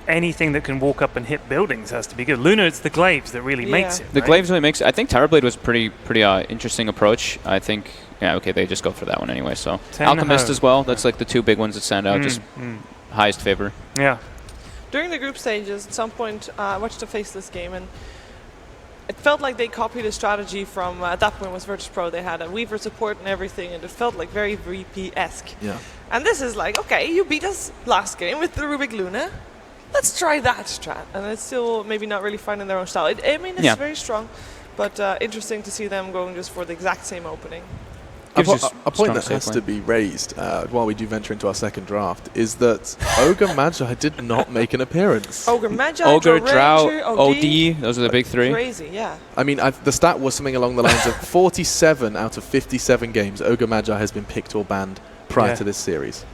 anything that can walk up and hit buildings has to be good. Luna, it's the glaives that really makes it. The glaives really makes it. I think Terrorblade was pretty interesting approach. I think, yeah, okay, they just go for that one anyway. So Alchemist as well. That's like the two big ones that stand out. Just highest favor. Yeah. During the group stages, at some point, I watched a Faceless game, and it felt like they copied a strategy from, at that point was Virtus.pro. They had a Weaver support and everything, and it felt like very VP-esque. Yeah. And this is like, okay, you beat us last game with the Rubik Luna. Let's try that strat. And it's still maybe not really finding their own style. I mean, it's very strong, but interesting to see them going just for the exact same opening. A point that has to be raised while we do venture into our second draft is that Ogre Magi did not make an appearance. Ogre Magi, Ogre, Drow, OD. Those are the big three. Crazy, yeah. I mean, the stat was something along the lines of 47 out of 57 games Ogre Magi has been picked or banned prior to this series.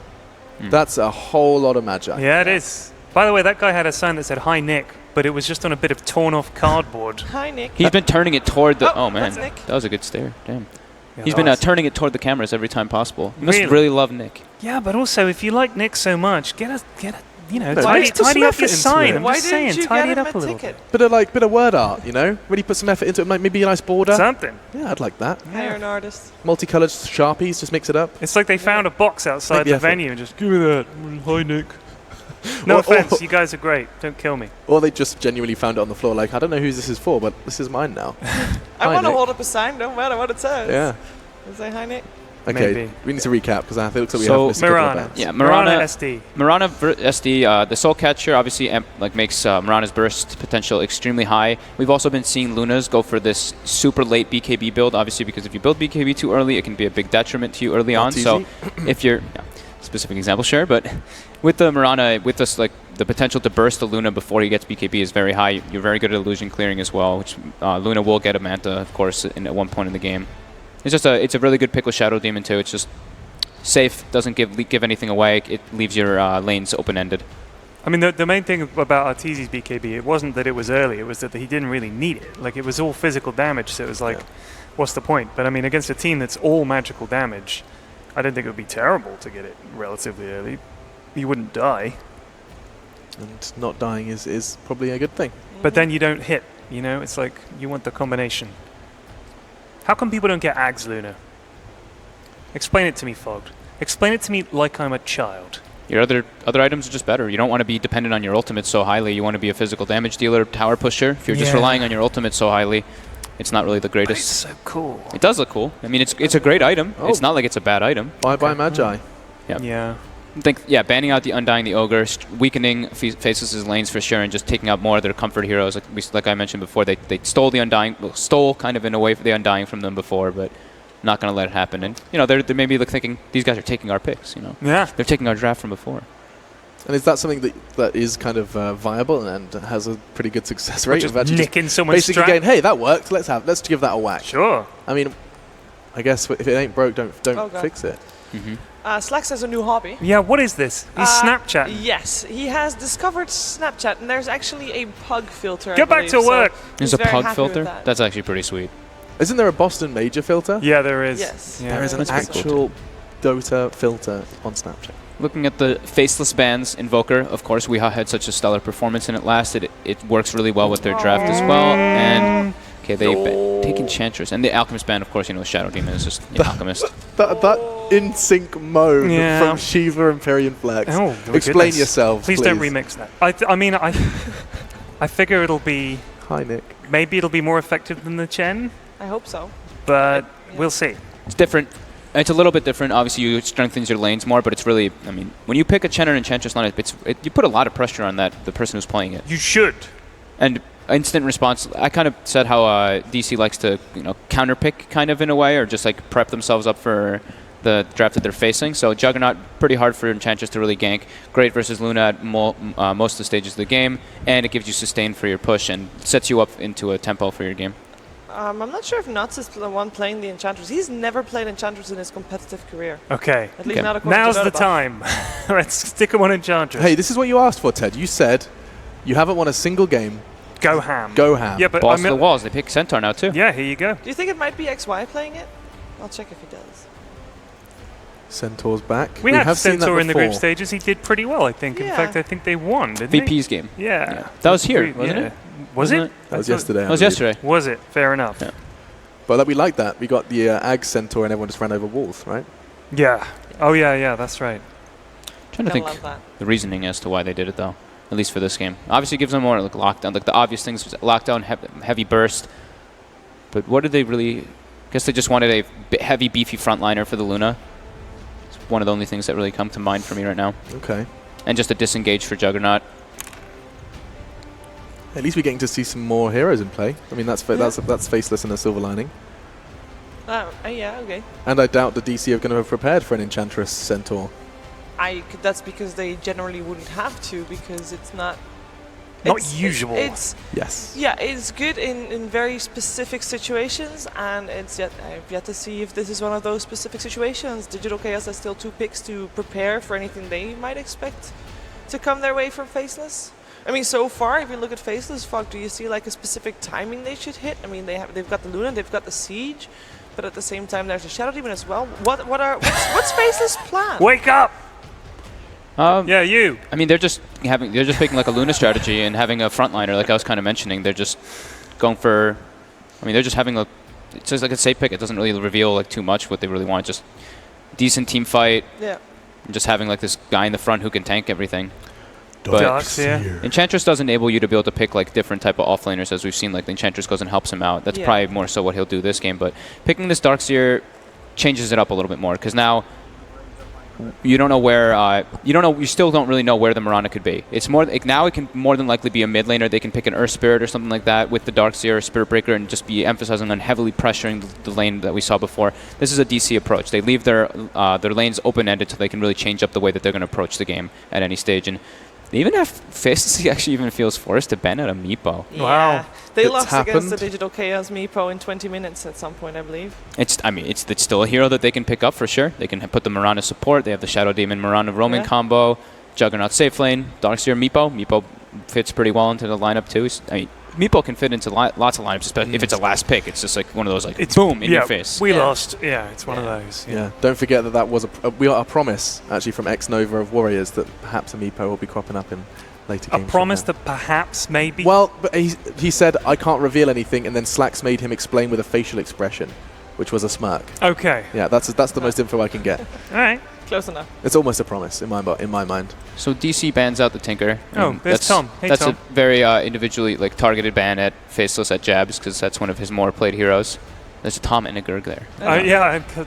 That's a whole lot of Magi. Yeah, it is. By the way, that guy had a sign that said, "Hi, Nick," but it was just on a bit of torn-off cardboard. Hi, Nick. He's been turning it toward the... Oh, man. That's Nick. That was a good stare. Damn. Yeah, He's been turning it toward the cameras every time possible. You must really love Nick. Yeah, but also, if you like Nick so much, get a you know, No, tidy up your sign. I'm Why just saying, didn't you tidy get it him up a a little ticket? bit. Bit of word art, you know? Really put some effort into it. Maybe a nice border. Something. Yeah, I'd like that. Hire an artist. Multicolored Sharpies, just mix it up. It's like they found a box outside the venue and just, give me that. Hi, Nick. No offense, you guys are great. Don't kill me. Or they just genuinely found it on the floor like, I don't know who this is for, but this is mine now. I want to hold up a sign, no matter what it says. Yeah. Say hi, Nick. Okay, Maybe. we need to recap because I think it looks like we have missed a couple of Mirana. bands. Yeah, Mirana SD. Mirana SD, the Soul Catcher obviously makes Mirana's burst potential extremely high. We've also been seeing Lunas go for this super late BKB build, obviously because if you build BKB too early, it can be a big detriment to you early on. So if you're, specific example share, but with the Mirana, with this like the potential to burst the Luna before he gets BKB is very high. You're very good at illusion clearing as well, which Luna will get a Manta, of course, at one point in the game. It's a really good pick with Shadow Demon too. It's just safe, doesn't give anything away. It leaves your lanes open-ended. I mean, the main thing about Arteezy's BKB, it wasn't that it was early, it was that he didn't really need it. Like, it was all physical damage, so it was like, what's the point? But I mean, against a team that's all magical damage, I don't think it would be terrible to get it relatively early. You wouldn't die. And not dying is probably a good thing. But then you don't hit, you know? It's like, you want the combination. How come people don't get Ags Luna? Explain it to me, Fogged. Explain it to me like I'm a child. Your other items are just better. You don't want to be dependent on your ultimate so highly. You want to be a physical damage dealer, tower pusher. If you're just relying on your ultimate so highly, it's not really the greatest. But it's so cool. It does look cool. I mean, it's a great item. It's not like it's a bad item. Bye-bye Magi. Yeah. I think, banning out the Undying, the Ogre, weakening Faceless' lanes for sure, and just taking out more of their comfort heroes. Like I mentioned before, they stole the Undying, stole kind of in a way the Undying from them before, but not going to let it happen. And, you know, they're maybe thinking, these guys are taking our picks, you know. Yeah. They're taking our draft from before. And is that something that is kind of viable and has a pretty good success rate? Just nicking someone's basically going, hey, that worked, let's give that a whack. Sure. I mean, I guess if it ain't broke, don't fix it. Slacks has a new hobby. Yeah, what is this? He's Snapchatting. Yes, he has discovered Snapchat, and there's actually a pug filter. Get back to work! There's a pug filter? That's actually pretty sweet. Isn't there a Boston Major filter? Yeah, there is. Yes. Yeah. There is an actual Dota filter on Snapchat. Looking at the Faceless Band's Invoker, of course, we had such a stellar performance in it last. It works really well with their draft as well. And okay, they take Enchantress. And the Alchemist Band, of course, you know, Shadow Demon is just Alchemist. That in-sync moan from Shiva and Perian Flex. Oh, explain yourselves, please. Don't remix that. I mean, I figure it'll be... Hi, Nick. Maybe it'll be more effective than the Chen. I hope so. But we'll see. It's different. It's a little bit different. Obviously, you strengthens your lanes more, but it's really, I mean, when you pick a Chen or Enchantress line, you put a lot of pressure on the person who's playing it. You should. And instant response, I kind of said how DC likes to, you know, counterpick kind of in a way, or just like prep themselves up for the draft that they're facing. So Juggernaut, pretty hard for Enchantress to really gank. Great versus Luna at most of the stages of the game, and it gives you sustain for your push and sets you up into a tempo for your game. I'm not sure if Nuts is the one playing the Enchantress. He's never played Enchantress in his competitive career. Okay. At least not according Now's to the Dota. time. Let's stick him on Enchantress. Hey, this is what you asked for, Ted. You said you haven't won a single game. Go ham. Go ham. Yeah, but Boss of the walls. They pick Centaur now too. Yeah, here you go. Do you think it might be XY playing it? I'll check if he does. Centaur's back. We have seen that Centaur in the group before. stages. He did pretty well, I think. In Yeah. fact, I think they won, didn't VP's game. they? Yeah. That was here, wasn't it? Was Wasn't it? That was I thought- yesterday. That was I believe. yesterday. Was it? Fair enough. Yeah. But we like that. We got the Ag Centaur and everyone just ran over walls, right? Yeah. Oh, yeah, that's right. Trying to Gotta think love that. the reasoning as to why they did it, though. At least for this game. Obviously, it gives them more like lockdown. Like the obvious things, was lockdown, heavy burst. But what did they really? I guess they just wanted a heavy, beefy frontliner for the Luna. It's one of the only things that really come to mind for me right now. Okay. And just a disengage for Juggernaut. At least we're getting to see some more heroes in play. I mean, that's Faceless and a silver lining. Yeah, okay. And I doubt the DC are going to have prepared for an Enchantress Centaur. That's because they generally wouldn't have to, because it's not Usual. It's Yes. yeah, it's good in very specific situations, and I've yet to see if this is one of those specific situations. Digital Chaos has still 2 picks to prepare for anything they might expect to come their way from Faceless. I mean, so far, if you look at Faceless, Fog, do you see like a specific timing they should hit? I mean, they've got the Luna, they've got the Siege, but at the same time, there's a Shadow Demon as well. What's Faceless' plan? Wake up! Yeah, you. I mean, they're just picking like a Luna strategy and having a frontliner, like I was kind of mentioning. They're just going for. I mean, they're just having it's just like a safe pick. It doesn't really reveal like too much what they really want. Just decent team fight. Yeah. And just having like this guy in the front who can tank everything. Darkseer. Enchantress does enable you to be able to pick like different type of offlaners, as we've seen. Like the Enchantress goes and helps him out. That's probably more so what he'll do this game. But picking this Darkseer changes it up a little bit more, because now you don't know where you still don't really know where the Mirana could be. It's more like now it can more than likely be a mid laner. They can pick an Earth Spirit or something like that with the Darkseer or Spirit Breaker and just be emphasizing on heavily pressuring the lane that we saw before. This is a DC approach. They leave their lanes open-ended so they can really change up the way that they're going to approach the game at any stage. And they even have Faceless actually even feels forced to ban out a Meepo. Yeah. Wow. They It's lost against the happened. Digital Chaos Meepo in 20 minutes at some point, I believe. It's still a hero that they can pick up for sure. They can put the Mirana support. They have the Shadow Demon Mirana roaming combo, Juggernaut safe lane, Darkseer Meepo. Meepo fits pretty well into the lineup too. Meepo can fit into lots of lineups, but if it's a last pick, it's just like one of those like It's boom in your face. We lost. Yeah, it's one of those. Yeah. Don't forget that was a promise actually from Ex-Nova of Warriors that perhaps a Meepo will be cropping up in later A games. promise that perhaps, maybe. Well, but he said, I can't reveal anything, and then Slacks made him explain with a facial expression, which was a smirk. Okay. Yeah, that's the most info I can get. All right. Close enough. It's almost a promise in my mind. So DC bans out the Tinker. Oh, there's Tom. Hey, that's Tom. a very individually like targeted ban at Faceless at Jabs, because that's one of his more played heroes. There's a Tom and a Gurg there.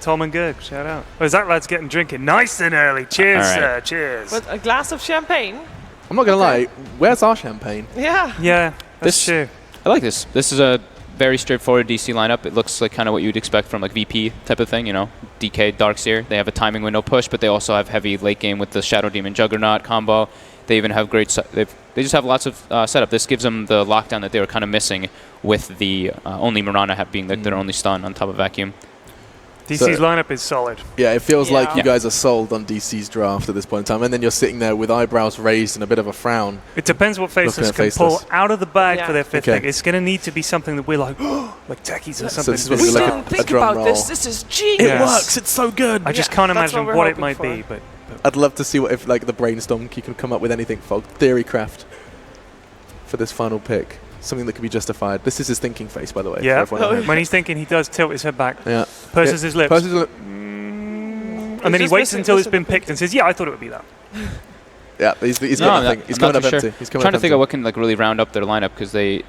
Tom and Gurg. Shout out. Oh, is that lad's getting drinking nice and early? Cheers, All right. sir. Cheers. With a glass of champagne. I'm not going to lie, where's our champagne? Yeah. Yeah, that's This- true. I like this. This is a very straightforward DC lineup. It looks like kind of what you'd expect from like VP type of thing, you know. DK, Darkseer. They have a timing window push, but they also have heavy late game with the Shadow Demon Juggernaut combo. They even have great. They just have lots of setup. This gives them the lockdown that they were kind of missing with the only Mirana being like their only stun on top of Vacuum. DC's lineup is solid. Yeah, it feels like you Yeah. guys are sold on DC's draft at this point in time, and then you're sitting there with eyebrows raised and a bit of a frown. It depends what Faceless at can Faceless. pull out of the bag Yeah. for their fifth Okay. pick. It's going to need to be something that we're like, like techies or So something. this is what We it's like didn't a think drum about roll. this. This is genius. It works, It's so good. I just Yeah, can't that's imagine what we're what it hoping might for. be, but I'd love to see what if like the brainstorm you can come up with anything for theorycraft for this final pick. Something that could be justified. This is his thinking face, by the way. yeah. for everyone at home. When he's thinking, he does tilt his head back, Yeah. purses his lips, Purses his lip- and then he just waits missing- until it's missing been the picked and says, "Yeah, I thought it would be that." Yeah, he's No, got I'm nothing. not- He's I'm not coming up too empty. sure. He's I'm coming trying up to figure out empty. what can like really round up their lineup, because they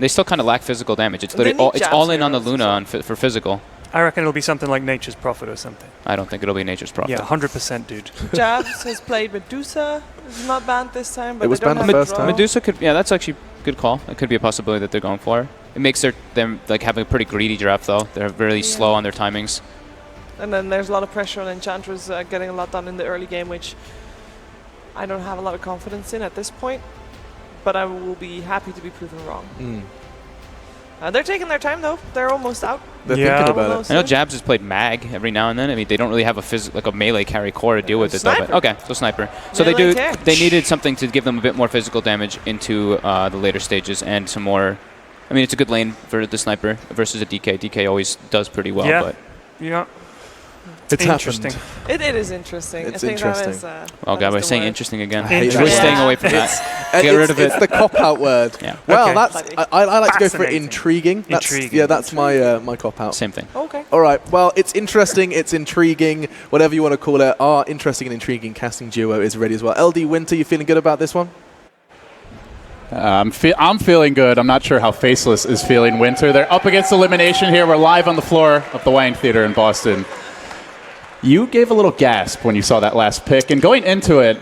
still kind of lack physical damage. It's They literally need it's all in on the jabs Luna heroes, on for physical. I reckon it'll be something like Nature's Prophet or something. I don't think it'll be Nature's Prophet. Yeah, 100%, dude. Jabs has played Medusa. It's not banned this time, but It was they don't banned have the a first draw. time. Medusa could, yeah, that's actually a good call. It could be a possibility that they're going for. It makes them like having a pretty greedy draft though. They're really slow on their timings. And then there's a lot of pressure on Enchantress getting a lot done in the early game, which I don't have a lot of confidence in at this point. But I will be happy to be proven wrong. They're taking their time though. They're almost out. They're Yeah. thinking about it. Almost. I know Jabs has played Mag every now and then. I mean, they don't really have a melee carry core to deal with it though. But Sniper. okay, so Sniper. So Melee they carry. needed something to give them a bit more physical damage into the later stages and some more. I mean, it's a good lane for the Sniper versus a DK. DK always does pretty well, Yeah. but Yeah. It's Interesting. happened. It is interesting. It's I think interesting. That is, Oh, that God, is we're the saying word. interesting again. Interesting. We're Yeah. staying away from that. Get rid of it. It's the cop-out word. Yeah. Well, Okay. that's I like to go for Fascinating. intriguing. Intriguing. Yeah, that's my cop-out. Same thing. Okay. All right. Well, it's interesting. It's intriguing. Whatever you want to call it. Our interesting and intriguing casting duo is ready as well. LD Winter, you feeling good about this one? I'm feeling good. I'm not sure how Faceless is feeling. Winter, they're up against elimination here. We're live on the floor of the Wang Theater in Boston. You gave a little gasp when you saw that last pick. And going into it,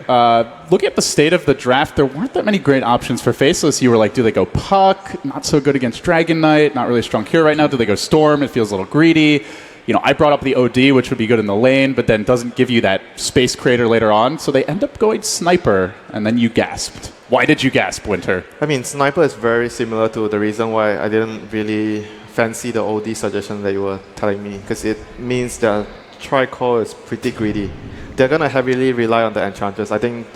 looking at the state of the draft, there weren't that many great options for Faceless. You were like, do they go Puck? Not so good against Dragon Knight. Not really strong here right now. Do they go Storm? It feels a little greedy. You know, I brought up the OD, which would be good in the lane, but then doesn't give you that space creator later on. So they end up going Sniper, and then you gasped. Why did you gasp, Winter? I mean, Sniper is very similar to the reason why I didn't really fancy the OD suggestion that you were telling me, because it means that Tricore is pretty greedy. They're going to heavily rely on the Enchantress. I think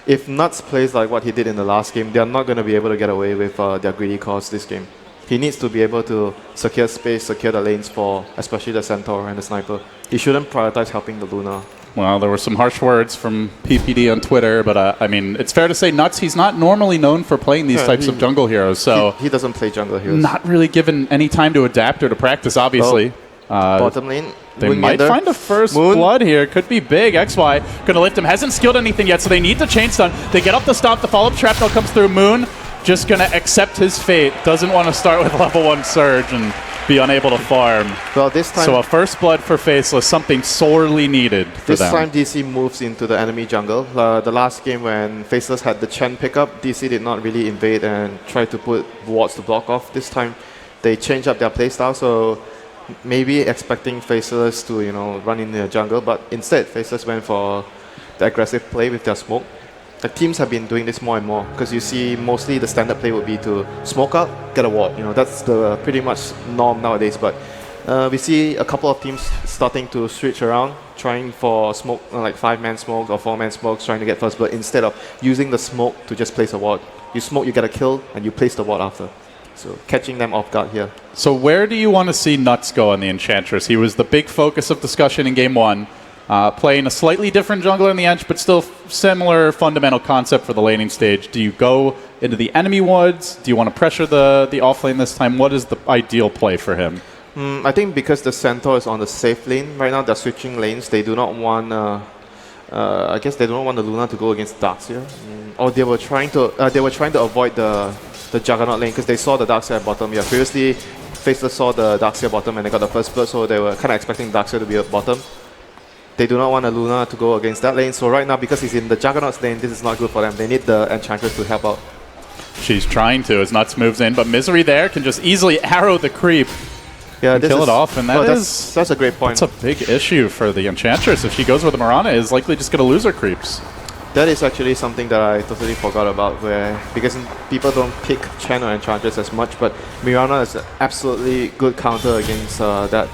if Nuts plays like what he did in the last game, they're not going to be able to get away with their greedy calls this game. He needs to be able to secure space, secure the lanes for especially the Centaur and the Sniper. He shouldn't prioritize helping the Luna. Well, there were some harsh words from PPD on Twitter, but I mean, it's fair to say Nuts, he's not normally known for playing these types of jungle heroes, so he doesn't play jungle heroes. not really given any time to adapt or to practice, obviously. Bottom lane. They Moon might Gander. find a first Moon. blood here. Could be big. XY gonna lift him. Hasn't skilled anything yet, so they need the chain stun. They get up the stomp. The follow-up shrapnel comes through. Moon just gonna accept his fate. Doesn't want to start with level 1 Surge and be unable to farm. Well, this time, So a first blood for Faceless, something sorely needed for this them. time DC moves into the enemy jungle. The last game when Faceless had the Chen pickup, DC did not really invade and try to put wards to block off. This time, they changed up their playstyle, so maybe expecting Faceless to run in the jungle, but instead Faceless went for the aggressive play with their smoke. The teams have been doing this more and more because you see mostly the standard play would be to smoke out, get a ward. That's the pretty much norm nowadays. But we see a couple of teams starting to switch around, trying for smoke, like 5-man smokes or 4-man smokes, trying to get first blood instead of using the smoke to just place a ward. You smoke, you get a kill, and you place the ward after. So catching them off guard here. So where do you want to see Nuts go on the Enchantress? He was the big focus of discussion in Game 1. Playing a slightly different jungler in the Ench, but still similar fundamental concept for the laning stage. Do you go into the enemy woods? Do you want to pressure the offlane this time? What is the ideal play for him? I think because the Centaur is on the safe lane, right now they're switching lanes. They do not want, I guess they don't want the Luna to go against Darkseer. Or they were trying to avoid the Juggernaut lane because they saw the Darkseer at bottom. Yeah, previously Faceless saw the Darkseer bottom and they got the first blood, so they were kind of expecting Darkseer to be at bottom. They do not want a Luna to go against that lane, so right now, because he's in the Juggernaut's lane, this is not good for them. They need the Enchantress to help out. She's trying to as Nuts moves in, but Misery there can just easily arrow the creep Yeah, and kill it off, and that's a great point. That's a big issue for the Enchantress. If she goes with the Mirana, is likely just going to lose her creeps. That is actually something that I totally forgot about, because people don't pick Chen or Enchantress as much, but Mirana is an absolutely good counter against that.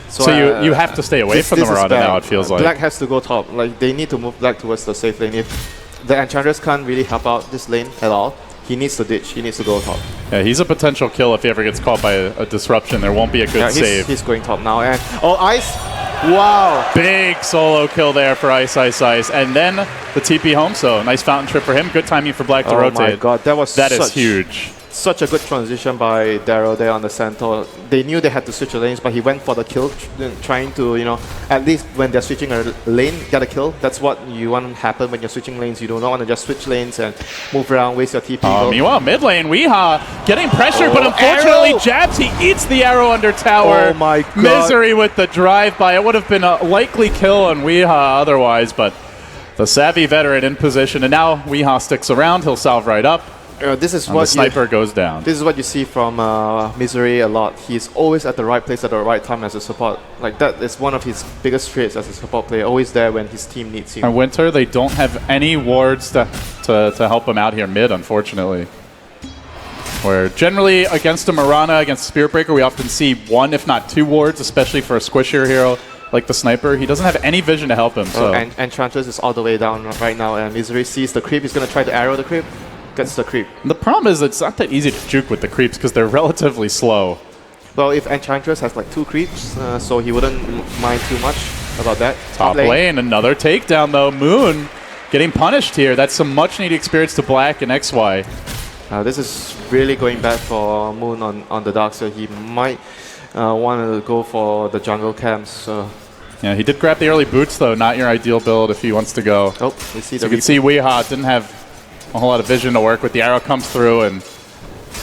So you have to stay away from the Mirana now, it feels like. Black has to go top. Like, they need to move Black towards the safe lane. If the Enchantress can't really help out this lane at all, he needs to ditch. He needs to go top. Yeah, he's a potential kill if he ever gets caught by a disruption. There won't be a good save. He's going top now. And Ice! Wow! Big solo kill there for Ice. And then the TP home, so nice fountain trip for him. Good timing for Black to rotate. Oh my god, that is huge. Such a good transition by Darrow there on the Centaur. They knew they had to switch the lanes, but he went for the kill, trying to, at least when they're switching a lane, get a kill. That's what you want to happen when you're switching lanes. You do not want to just switch lanes and move around, waste your TP. Meanwhile, mid lane, Weehaw getting pressured, but unfortunately jabs. He eats the arrow under tower. Oh my god. Misery with the drive-by. It would have been a likely kill on Weehaw otherwise, but the savvy veteran in position, and now Weehaw sticks around. He'll salve right up. This is and what the sniper goes down. This is what you see from Misery a lot. He's always at the right place at the right time as a support. Like, that is one of his biggest traits as a support player. Always there when his team needs him. And Winter, they don't have any wards to help him out here mid, unfortunately. Where generally against a Mirana, against Spirit Breaker, we often see 1, if not 2 wards, especially for a squishier hero like the sniper. He doesn't have any vision to help him. So. And Enchantress is all the way down right now, and Misery sees the creep. He's going to try to arrow the creep. Gets the creep. The problem is it's not that easy to juke with the creeps because they're relatively slow. Well, if Enchantress has like 2 creeps, so he wouldn't mind too much. about that. Top lane, another takedown though. Moon getting punished here. That's some much needed experience to Black and XY. This is really going bad for Moon on the dark, so he might want to go for the jungle camps. So. Yeah, he did grab the early boots though. Not your ideal build if he wants to go. Oh, we see so you can see Weeha didn't have a whole lot of vision to work with. The arrow comes through and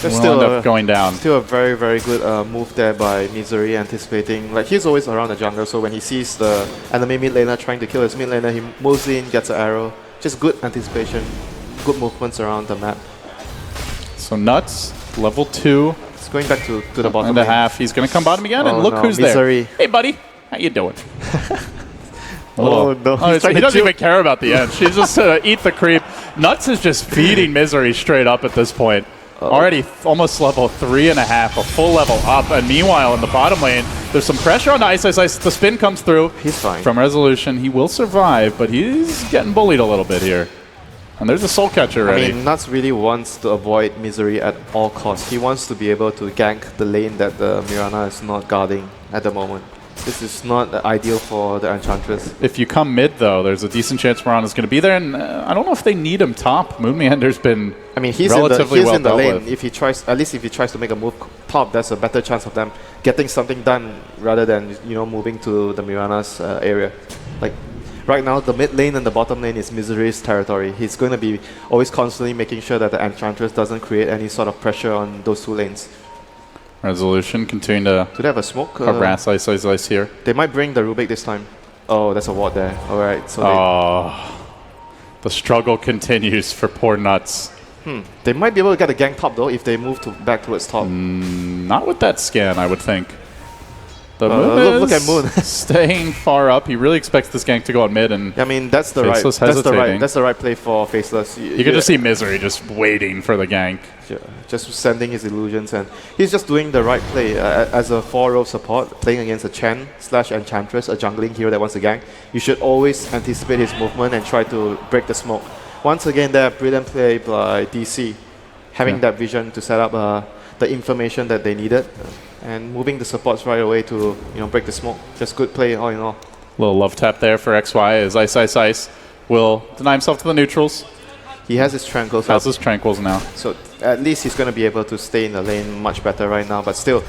will end up going down. Still a very, very good move there by Misery, anticipating. Like, he's always around the jungle, so when he sees the enemy mid laner trying to kill his mid laner, he moves in, gets an arrow. Just good anticipation, good movements around the map. So Nuts, level 2. It's going back to the bottom and a half. He's going to come bottom again, and look who's Misery. there. Hey, buddy. How you doing? Oh, no. He doesn't even care about the end. She's just eat the creep. Nuts is just feeding Misery straight up at this point. Already almost level 3.5, a full level up. And meanwhile, in the bottom lane, there's some pressure on the Ice. The spin comes through. He's fine. From Resolution. He will survive, but he's getting bullied a little bit here. And there's a Soul Catcher ready. I mean, Nuts really wants to avoid Misery at all costs. He wants to be able to gank the lane that the Mirana is not guarding at the moment. This is not ideal for the Enchantress. If you come mid, though, there's a decent chance Mirana's going to be there, and I don't know if they need him top. Moon Meander's been relatively well in the dealt lane. with. If he tries, at least if he tries to make a move top, there's a better chance of them getting something done rather than moving to the Mirana's area. Like right now, the mid lane and the bottom lane is Misery's territory. He's going to be always constantly making sure that the Enchantress doesn't create any sort of pressure on those two lanes. Resolution continuing to Do they have a smoke? harass Ice here. They might bring the Rubik this time. Oh, that's a ward there. All right. So the struggle continues for poor Nuts. they might be able to get a gank top though if they move back towards top. Not with that scan, I would think. The look at Moon staying far up. He really expects this gank to go on mid, and I mean that's the right play for Faceless. You can just see Misery just waiting for the gank. Just sending his illusions, and he's just doing the right play as a 4-row support, playing against a Chen / Enchantress, a jungling hero that wants to gank. You should always anticipate his movement and try to break the smoke. Once again, that brilliant play by DC, having that vision to set up the information that they needed, and moving the supports right away to break the smoke. Just good play all in all. Little love tap there for XY as Ice will deny himself to the neutrals. He has his tranquils. Has his tranquils now. So at least he's going to be able to stay in the lane much better right now. But still,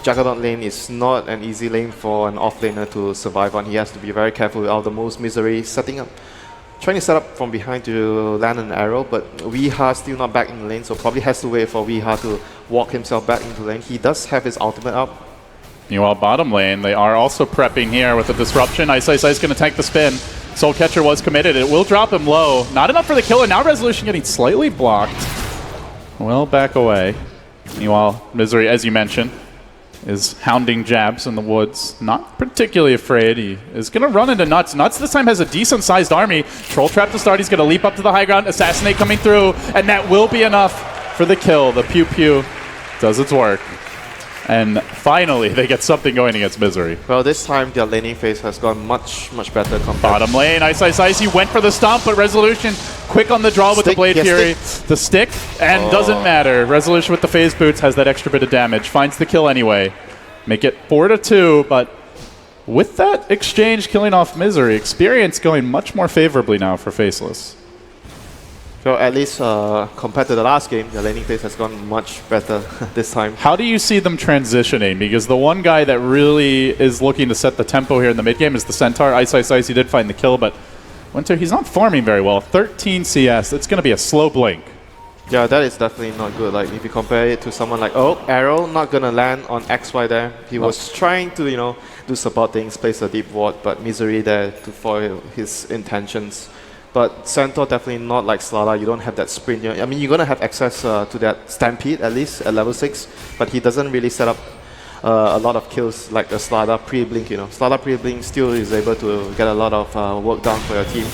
Juggernaut lane is not an easy lane for an off-laner to survive on. He has to be very careful with all the moves. Misery trying to set up from behind to land an arrow, but Weeha still not back in the lane, so probably has to wait for Weeha to walk himself back into the lane. He does have his ultimate up. Meanwhile, bottom lane, they are also prepping here with the disruption. Ice is going to tank the spin. Soul Catcher was committed. It will drop him low. Not enough for the kill, and now Resolution getting slightly blocked. Well, back away. Meanwhile, Misery, as you mentioned, is hounding jabs in the woods. Not particularly afraid. He is going to run into Nuts. Nuts this time has a decent-sized army. Troll Trap to start. He's going to leap up to the high ground. Assassinate coming through, and that will be enough for the kill. The Pew Pew does its work. And finally, they get something going against Misery. Well, this time their laning phase has gone much better compared. Bottom lane, Ice. He went for the stomp, but Resolution quick on the draw with the Blade Fury. The stick, and doesn't matter. Resolution with the phase boots has that extra bit of damage. Finds the kill anyway. Make it 4-2, but with that exchange killing off Misery, experience going much more favorably now for Faceless. So at least compared to the last game, the laning phase has gone much better this time. How do you see them transitioning? Because the one guy that really is looking to set the tempo here in the mid game is the Centaur. Ice. He did find the kill, but Winter, he's not farming very well. 13 CS. It's going to be a slow blink. Yeah, that is definitely not good. Like if you compare it to someone like Arrow, not going to land on XY there. He was trying to do support things, place a deep ward, but Misery there to foil his intentions. But Centaur definitely not like Slada. You don't have that sprint. I mean, you're going to have access to that Stampede at least at level 6, but he doesn't really set up a lot of kills like a Slada pre-blink. Slada pre-blink still is able to get a lot of work done for your team.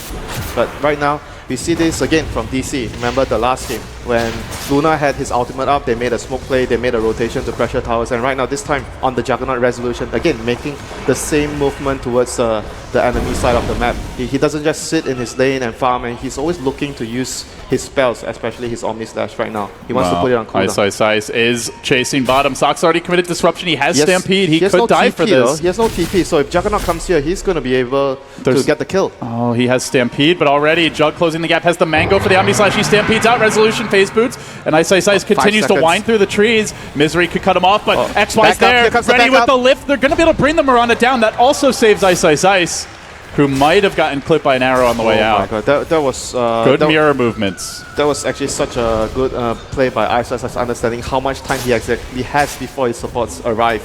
But right now, we see this again from DC. Remember the last game when Luna had his ultimate up, they made a smoke play, they made a rotation to pressure towers, and right now this time on the Juggernaut Resolution, again making the same movement towards the enemy side of the map. He doesn't just sit in his lane and farm, and he's always looking to use his spells, especially his Omni Slash right now. He wants to put it on cooldown. Ice is chasing bottom. Sock's already committed disruption. He has Stampede. He could no die TP for this. He has no TP, so if Juggernaut comes here, he's going to be able to get the kill. Oh, he has Stampede, but already Jug closing the gap, has the Mango for the Omni Slash. He Stampedes out, Resolution phase boots, and Ice continues to wind through the trees. Misery could cut him off, but XY's there, ready with the lift. They're going to be able to bring the Mirana down. That also saves Ice, who might have gotten clipped by an arrow on the way out. My God. That was good mirror movements. That was actually such a good play by Ice, understanding how much time he exactly has before his supports arrive.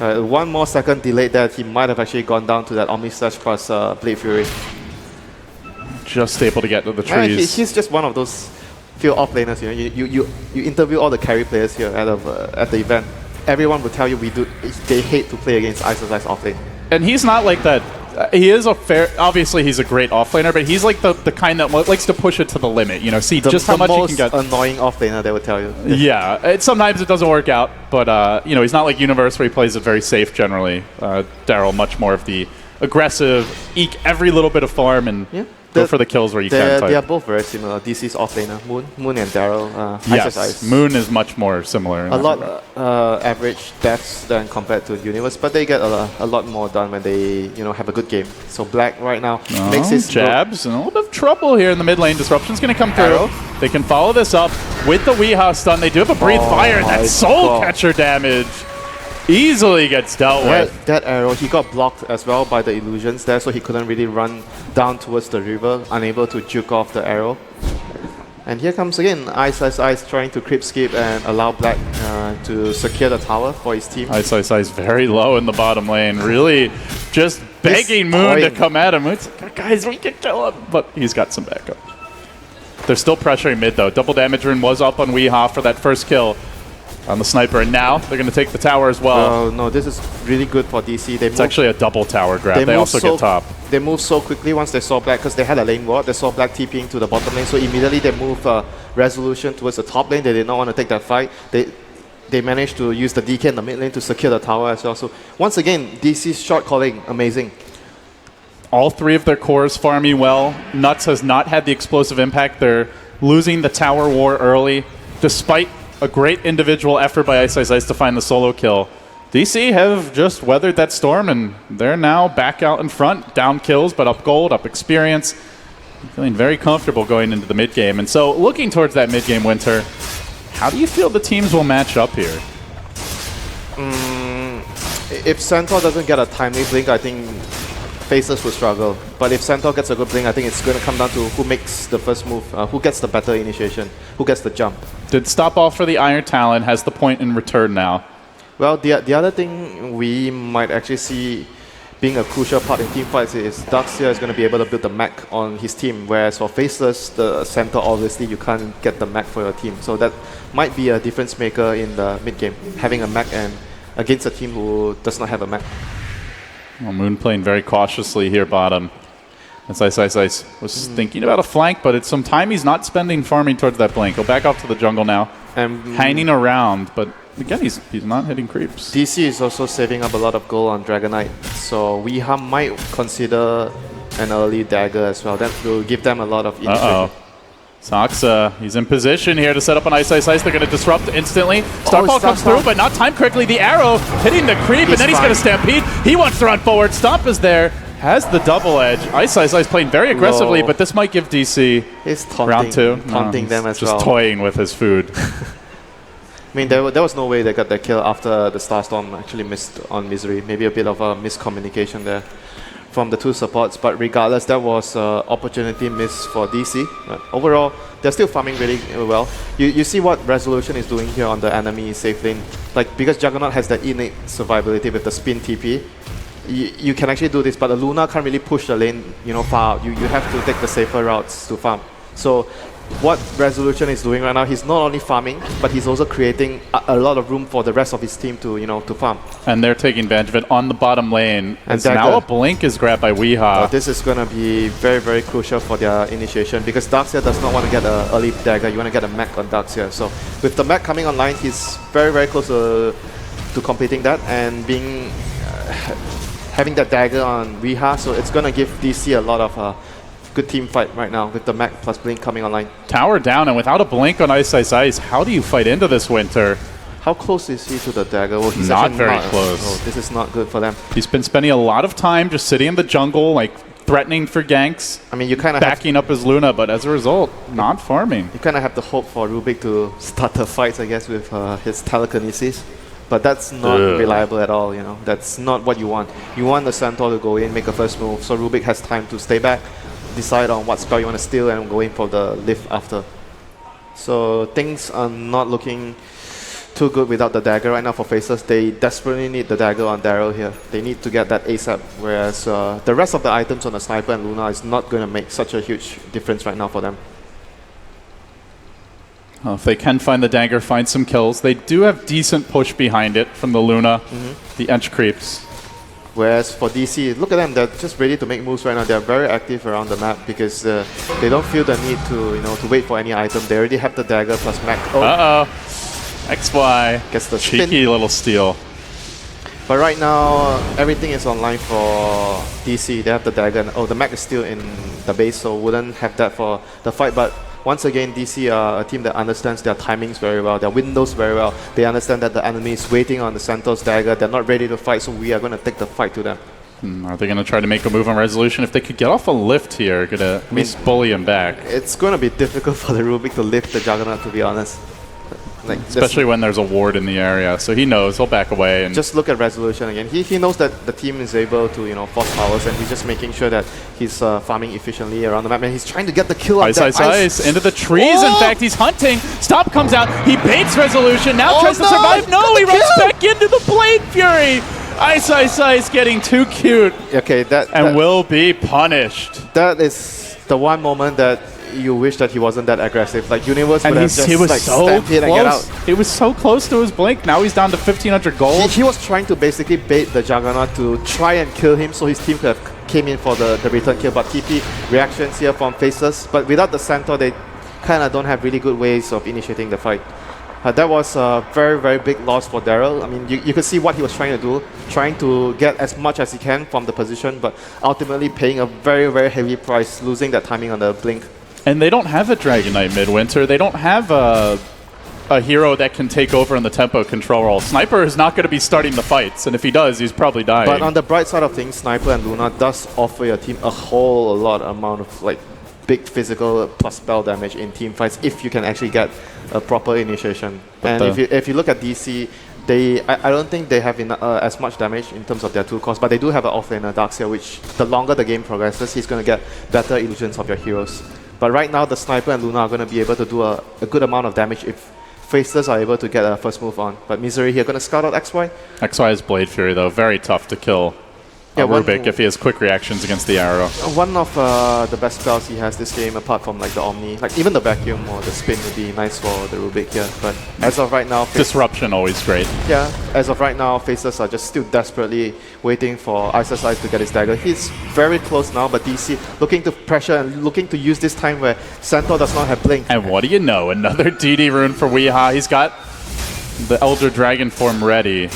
One more second delayed that, he might have actually gone down to that Omni Slash plus Blade Fury. Just able to get to the trees. He's just one of those few off-laners. You interview all the carry players here at the event. Everyone will tell you they hate to play against Ice off-lane. And he's not like that. He is obviously he's a great offlaner, but he's like the kind that likes to push it to the limit. See just how much he can get. The most annoying offlaner, they would tell you. Yeah, sometimes it doesn't work out, but he's not like Universe where he plays it very safe generally. Daryl much more of the aggressive, eke every little bit of farm and go for the kills where you can. They are both very similar. DC's offlaner, Moon and Daryl. Yes, Moon is much more similar. A lot average deaths than compared to Universe, but they get a lot more done when they have a good game. So Black right now makes his jabs and a little bit of trouble here in the mid lane. Disruption's going to come through. They can follow this up with the Weehaw stun. They do have a breathe fire, and that soul catcher damage easily gets dealt with. That arrow, he got blocked as well by the illusions there, so he couldn't really run down towards the river, unable to juke off the arrow. And here comes again Ice trying to creep skip and allow Black to secure the tower for his team. Ice very low in the bottom lane, really just begging Moon to come at him. It's like, guys, we can kill him, but he's got some backup. They're still pressuring mid though. Double damage rune was up on Weehaw for that first kill on the sniper, and now they're going to take the tower as well. Oh no, this is really good for DC. It's actually a double tower grab. They also get top. They moved so quickly once they saw Black, because they had a lane ward. They saw Black TPing to the bottom lane, so immediately they moved Resolution towards the top lane. They did not want to take that fight. They managed to use the DK in the mid lane to secure the tower as well. So once again, DC's shot calling, amazing. All three of their cores farming well. Nuts has not had the explosive impact. They're losing the tower war early, despite a great individual effort by Ice to find the solo kill. DC have just weathered that storm, and they're now back out in front. Down kills, but up gold, up experience. Feeling very comfortable going into the mid-game. And so, looking towards that mid-game, Winter, how do you feel the teams will match up here? If Centaur doesn't get a timely blink, I think Faceless will struggle. But if Centaur gets a good blink, I think it's going to come down to who makes the first move, who gets the better initiation, who gets the jump. Did stop off for the Iron Talon, has the point in return now. Well, the other thing we might actually see being a crucial part in team fights is Darkseer is going to be able to build the mech on his team, whereas for Faceless, the Centaur, obviously you can't get the mech for your team. So that might be a difference maker in the mid-game, having a mech and against a team who does not have a mech. Well, Moon playing very cautiously here bottom. As Ice was thinking about a flank, but it's some time he's not spending farming towards that blink. Go back off to the jungle now. Hanging around, but again, he's not hitting creeps. DC is also saving up a lot of gold on Dragonite, so Weehaw might consider an early dagger as well. That will give them a lot of initiative. Sox, he's in position here to set up an Ice. They're going to disrupt instantly. Starfall comes through, but not timed correctly. The arrow hitting the creep, and then he's going to stampede. He wants to run forward. Stomp is there. Has the double edge. Ice playing very aggressively, but this might give DC round 2. Taunting them as well. Just toying with his food. I mean, there was no way they got that kill after the Starstorm actually missed on Misery. Maybe a bit of a miscommunication there from the two supports, but regardless, that was an opportunity missed for DC. But overall, they're still farming really well. You see what Resolution is doing here on the enemy safe lane. Like, because Juggernaut has that innate survivability with the spin TP, you can actually do this, but the Luna can't really push the lane, far out. You have to take the safer routes to farm. So what Resolution is doing right now, he's not only farming, but he's also creating a lot of room for the rest of his team to farm. And they're taking advantage of it on the bottom lane. And now a blink is grabbed by Weehaw. This is going to be very, very crucial for their initiation, because Darkseer does not want to get an early dagger. You want to get a mech on Darkseer. So with the mech coming online, he's very, very close to completing that and being having that dagger on Riha, so it's going to give DC a lot of good team fight right now with the Mac plus Blink coming online. Tower down, and without a blink on Ice Ice Ice, how do you fight into this Winter? How close is he to the dagger? Well, he's Not actually very not. close. Oh, this is not good for them. He's been spending a lot of time just sitting in the jungle, like threatening for ganks, I mean, you kind of backing up his Luna, but as a result, not farming. You kind of have to hope for Rubik to start the fights, I guess, with his telekinesis. But that's not reliable at all, you know. That's not what you want. You want the Centaur to go in, make a first move, so Rubik has time to stay back, decide on what spell you want to steal, and go in for the lift after. So things are not looking too good without the dagger right now for Faceless. They desperately need the dagger on Daryl here. They need to get that ASAP, whereas the rest of the items on the Sniper and Luna is not going to make such a huge difference right now for them. Well, if they can find the dagger, find some kills. They do have decent push behind it from the Luna, the Ench creeps. Whereas for DC, look at them, they're just ready to make moves right now. They're very active around the map because they don't feel the need to wait for any item. They already have the dagger plus Mac. Uh-oh. XY Gets the cheeky spin. little steal. But right now, everything is online for DC. They have the dagger. The Mac is still in the base, so wouldn't have that for the fight. But once again, DC are a team that understands their timings very well, their windows very well. They understand that the enemy is waiting on the Centaur's dagger. They're not ready to fight, so we are going to take the fight to them. Are they going to try to make a move on Resolution? If they could get off a lift here, could at least bully him back. It's going to be difficult for the Rubik to lift the Juggernaut, to be honest. Like, especially when there's a ward in the area, so he knows he'll back away. And just look at Resolution again. He knows that the team is able to force powers, and he's just making sure that he's farming efficiently around the map, and he's trying to get the kill on that Ice into the trees. In fact, he's hunting. Stomp comes out. He baits Resolution. Now tries to survive. No, he runs back into the Blade Fury. Ice getting too cute. Okay, that will be punished. That is the one moment that you wish that he wasn't that aggressive. Like Universe would have just he was so stamped in and get out. He was so close to his blink. Now he's down to 1,500 gold. He was trying to basically bait the Juggernaut to try and kill him, so his team could have came in for the return kill. But TP reactions here from Faceless. But without the Centaur, they kind of don't have really good ways of initiating the fight. That was a very, very big loss for Daryl. I mean, you could see what he was trying to do, trying to get as much as he can from the position, but ultimately paying a very, very heavy price, losing that timing on the blink. And they don't have a Dragon Knight Midwinter. They don't have a hero that can take over in the tempo control role. Sniper is not going to be starting the fights, and if he does, he's probably dying. But on the bright side of things, Sniper and Luna does offer your team a whole lot amount of big physical plus spell damage in team fights if you can actually get a proper initiation. But and if you look at DC, I don't think they have as much damage in terms of their 2 cores, but they do have an offlaner, Darkseer, which the longer the game progresses, he's going to get better illusions of your heroes. But right now, the Sniper and Luna are going to be able to do a good amount of damage if Faceless are able to get a first move on. But Misery here going to scout out XY. XY is Blade Fury, though. Very tough to kill Rubik if he has quick reactions against the arrow. One of the best spells he has this game, apart from the Omni, even the Vacuum or the Spin would be nice for the Rubik here. But as of right now, Disruption always great. Yeah, as of right now, Faceless are just still desperately waiting for Ice's Eyes to get his dagger. He's very close now, but DC looking to pressure and looking to use this time where Centaur does not have Blink. And what do you know? Another DD rune for Weeha. He's got the Elder Dragon form ready.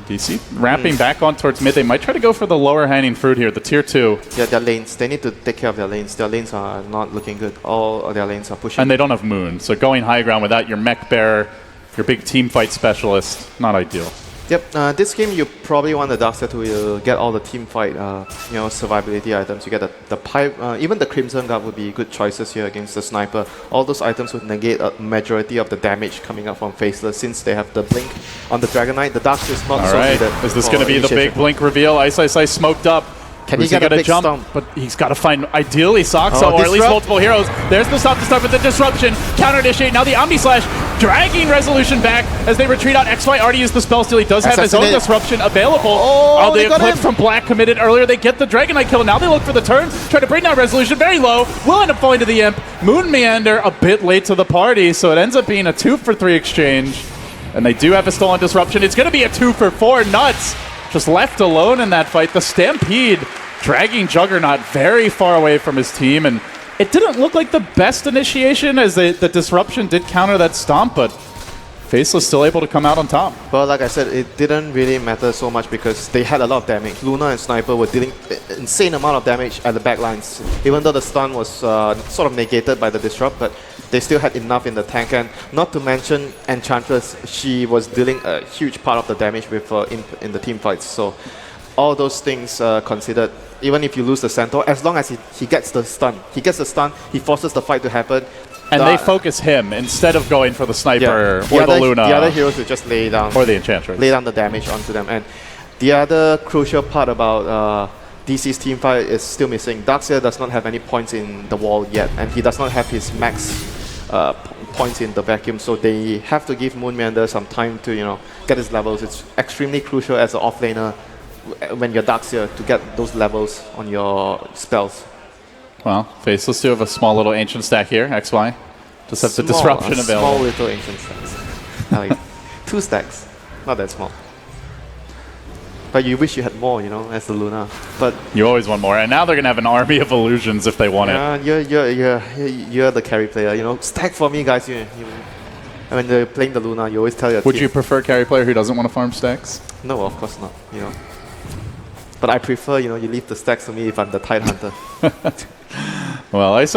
DC ramping back on towards mid. They might try to go for the lower hanging fruit here, the tier 2. Yeah, their lanes. They need to take care of their lanes. Their lanes are not looking good. All of their lanes are pushing. And they don't have Moon, so going high ground without your mech bearer, your big team fight specialist, not ideal. Yep, this game you probably want the Darkseer to get all the team fight, survivability items. You get the pipe, even the Crimson Guard would be good choices here against the Sniper. All those items would negate a majority of the damage coming up from Faceless since they have the Blink on the Dragon Knight. The Darkseer is not so needed. Is this going to be the big Blink reveal? Ice smoked up. Can he get a big jump? stomp? But he's got to find, ideally, Soxa, or at least multiple heroes. There's the stop to start with the Disruption. Counter initiate. Now the Omni Slash dragging Resolution back as they retreat out. XY already used the spell steal. He does have his own Disruption available. Oh, the Eclipse from Black committed earlier. They get the Dragon Knight kill. Now they look for the turn. Try to bring down Resolution. Very low. Will end up falling to the Imp. Moon Meander a bit late to the party, so it ends up being a 2-for-3 exchange. And they do have a stolen Disruption. It's going to be a 2-for-4. Nuts. Just left alone in that fight. The Stampede dragging Juggernaut very far away from his team, and it didn't look like the best initiation as the Disruption did counter that Stomp, but Faceless still able to come out on top. But like I said, it didn't really matter so much because they had a lot of damage. Luna and Sniper were dealing insane amount of damage at the backlines. Even though the stun was sort of negated by the disrupt, but they still had enough in the tank. And not to mention Enchantress, she was dealing a huge part of the damage with in the team fights. So all those things considered, even if you lose the Centaur, as long as he gets the stun, he forces the fight to happen. And they focus him instead of going for the Sniper or the Luna. The other heroes will just lay down. Or the Enchantress. Lay down the damage onto them. And the other crucial part about DC's team fight is still missing. Darkseer does not have any points in the wall yet, and he does not have his max points in the vacuum, so they have to give Moonmeander some time to get his levels. It's extremely crucial as an offlaner when you're Darkseer to get those levels on your spells. Well, Faceless do have a small little ancient stack here, XY. Just have the disruption available. Small little ancient stacks. Like 2 stacks. Not that small. But you wish you had more, as the Luna. But you always want more. And now they're going to have an army of illusions if they want it. You're the carry player. Stack for me, guys. When they're playing the Luna, you always tell your Would team. you prefer carry player who doesn't want to farm stacks? No, of course not. But I prefer, you leave the stacks to me if I'm the Tide Hunter. Well, Ice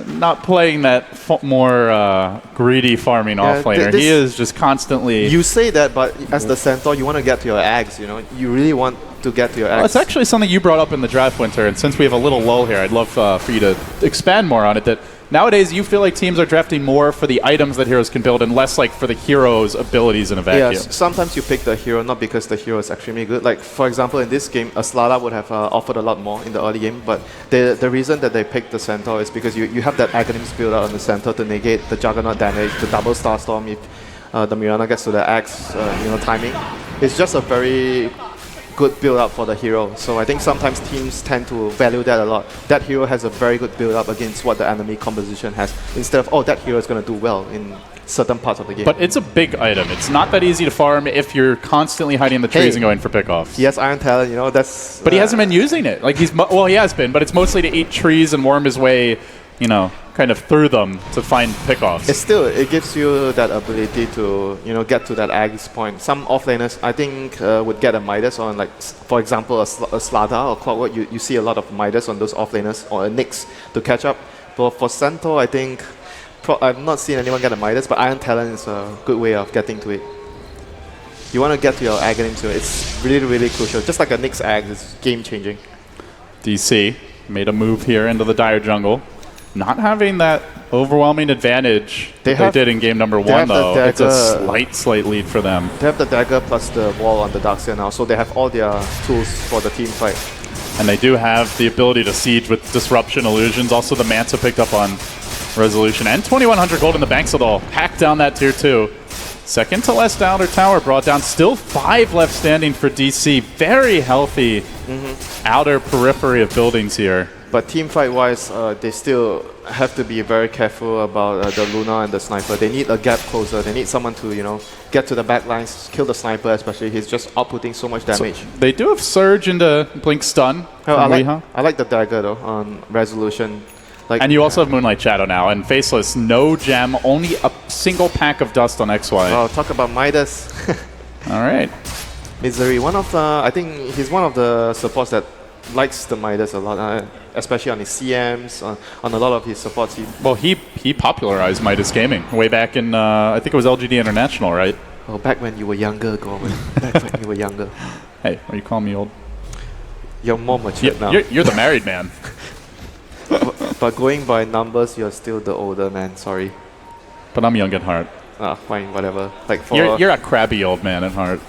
not playing that more greedy farming offlaner. He is just constantly... You say that, but as the Centaur, you want to get to your Ags, You really want to get to your Ags. Well, it's actually something you brought up in the draft, Winter, and since we have a little lull here, I'd love for you to expand more on it, that nowadays you feel like teams are drafting more for the items that heroes can build and less like for the hero's abilities in a vacuum. Yes, sometimes you pick the hero not because the hero is extremely good. Like, for example, in this game, Aslada would have offered a lot more in the early game, but the reason that they picked the Centaur is because you have that Aghanim's build out on the Centaur to negate the Juggernaut damage, the double Starstorm if the Mirana gets to the axe, timing. It's just a very good build up for the hero. So I think sometimes teams tend to value that a lot. That hero has a very good build up against what the enemy composition has, instead of, that hero is going to do well in certain parts of the game. But it's a big item. It's not that easy to farm if you're constantly hiding in the trees and going for pickoffs. He has Iron Talon, that's... But he hasn't been using it. Like he has been, but it's mostly to eat trees and worm his way, kind of through them to find pickoffs. It gives you that ability to, get to that Aegis point. Some offlaners, I think, would get a Midas on, like, for example, a Slada or Clockwork. You see a lot of Midas on those offlaners, or a Nyx to catch up. But for Centaur, I think, I've not seen anyone get a Midas, but Iron Talon is a good way of getting to it. You want to get to your Aghanim, so it's really, really crucial. Just like a Nyx Ag, it's game-changing. DC made a move here into the Dire jungle. Not having that overwhelming advantage they did in game number 1, though. It's a slight lead for them. They have the dagger plus the wall on the Darkseer now, so they have all their tools for the team fight. And they do have the ability to siege with Disruption Illusions. Also, the Manta picked up on Resolution. And 2,100 gold in the bank, so they'll hack down that tier 2. Second to last outer tower brought down. Still 5 left standing for DC. Very healthy outer periphery of buildings here. But team fight-wise, they still have to be very careful about the Luna and the Sniper. They need a gap closer. They need someone to, get to the back lines, kill the Sniper especially. He's just outputting so much damage. So they do have Surge into Blink Stun from I like the dagger, though, on Resolution. And you also have Moonlight Shadow now. And Faceless, no gem, only a single pack of dust on XY. Oh, talk about Midas. All right. Misery, I think he's one of the supports that likes the Midas a lot, especially on his CMs, on a lot of his supports. He popularized Midas Gaming way back in, I think it was LGD International, right? Oh, back when you were younger, Gorman. Back when you were younger. Hey, are you calling me old? You're more mature now. You're the married man. But going by numbers, you're still the older man, sorry. But I'm young at heart. Fine, whatever. You're a crabby old man at heart.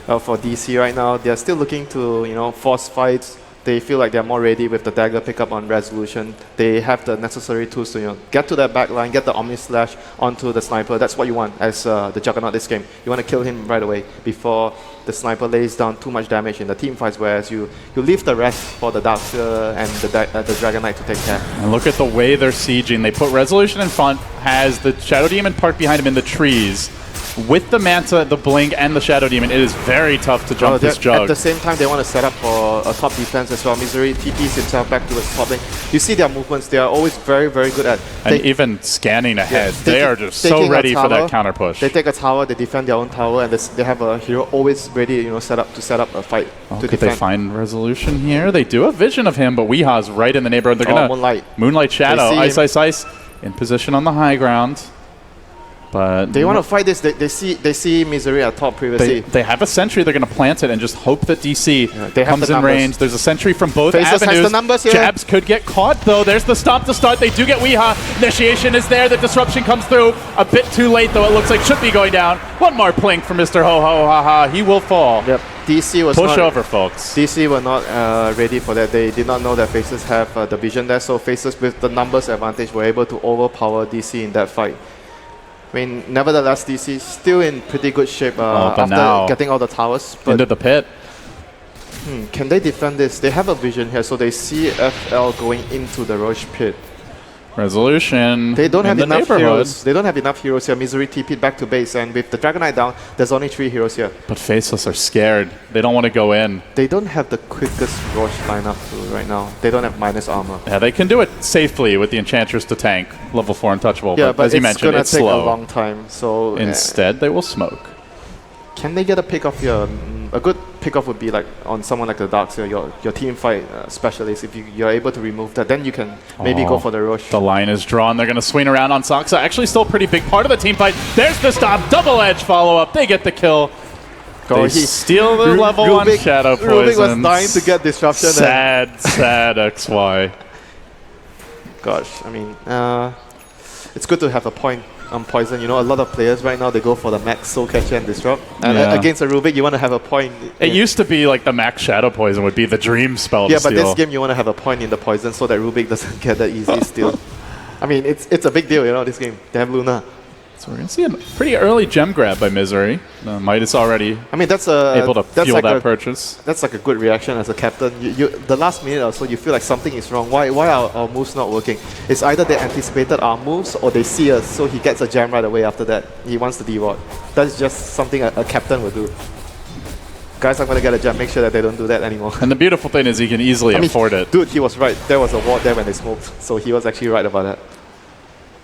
For DC right now, they're still looking to, force fights. They feel like they're more ready with the dagger pickup on Resolution. They have the necessary tools to, get to that back line, get the Omni Slash onto the Sniper. That's what you want as the Juggernaut this game. You want to kill him right away before the Sniper lays down too much damage in the team fights, whereas you leave the rest for the Darkseer and the Dragon Knight to take care. And look at the way they're sieging. They put Resolution in front, has the Shadow Demon parked behind him in the trees. with the Manta, the Blink, and the Shadow Demon, it is very tough to jump this jug. At the same time, they want to set up for a top defense as well. Misery TPs himself back towards top lane. You see their movements, they are always very, very good at... And even scanning ahead, they are just so ready for that counter push. They take a tower, they defend their own tower, and they have a hero always ready, set up a fight to could defend. They find resolution here? They do have vision of him, but Weeha's right in the neighborhood. They're gonna Moonlight Shadow, Ice, in position on the high ground. But they want to fight this. They see Misery at top previously. They have a sentry. They're going to plant it and just hope that DC comes in range. There's a sentry from both Faceless avenues. has the numbers here. Jabs could get caught though. There's the stop to start. They do get Weeha. Initiation is there. The disruption comes through a bit too late though. It looks like should be going down. One more plink for Mr. Ho Ho Ha Ha. He will fall. Yep. DC was push over, folks. DC were not ready for that. They did not know that Faceless have the vision there. So Faceless with the numbers advantage were able to overpower DC in that fight. I mean, nevertheless, DC still in pretty good shape after getting all the towers. But into the pit. Can they defend this? They have a vision here, so they see FL going into the Roche pit. Resolution. They don't have enough heroes. They don't have enough heroes here. Misery TP'd back to base, and with the Dragon Knight down, there's only 3 heroes here. But Faceless are scared. They don't want to go in. They don't have the quickest Roche lineup right now. They don't have minus armor. Yeah, they can do it safely with the Enchantress to tank. Level 4 untouchable. Yeah, but as you mentioned, it's gonna take slow. a long time. So instead, they will smoke. Can they get a pick off here? A good pick-off would be like on someone like the Darkseer, your team fight specialist. If you're able to remove that, then you can maybe go for the Roche. The line is drawn. They're going to swing around on Soxa. Actually, still a pretty big part of the team fight. There's the stop. Double edge follow-up. They get the kill. They steal the level 1 Shadow Poison. Rubik was dying to get disruption. Sad XY. Gosh, I mean, it's good to have a point on Poison. A lot of players right now, they go for the max Soul Catcher and Disrupt. And against a Rubik, you want to have a point. It used to be like the max Shadow Poison would be the dream spell to steal. Yeah, but this game, you want to have a point in the Poison so that Rubik doesn't get that easy steal. I mean, it's a big deal, this game. They have Luna. So we're going to see a pretty early gem grab by Misery. Midas already able to fuel that purchase. That's like a good reaction as a captain. The last minute or so, you feel like something is wrong. Why are our moves not working? It's either they anticipated our moves or they see us, so he gets a gem right away after that. He wants to deward. That's just something a captain would do. Guys, I'm going to get a gem. Make sure that they don't do that anymore. And the beautiful thing is he can easily afford it. Dude, he was right. There was a ward there when they smoked, so he was actually right about that.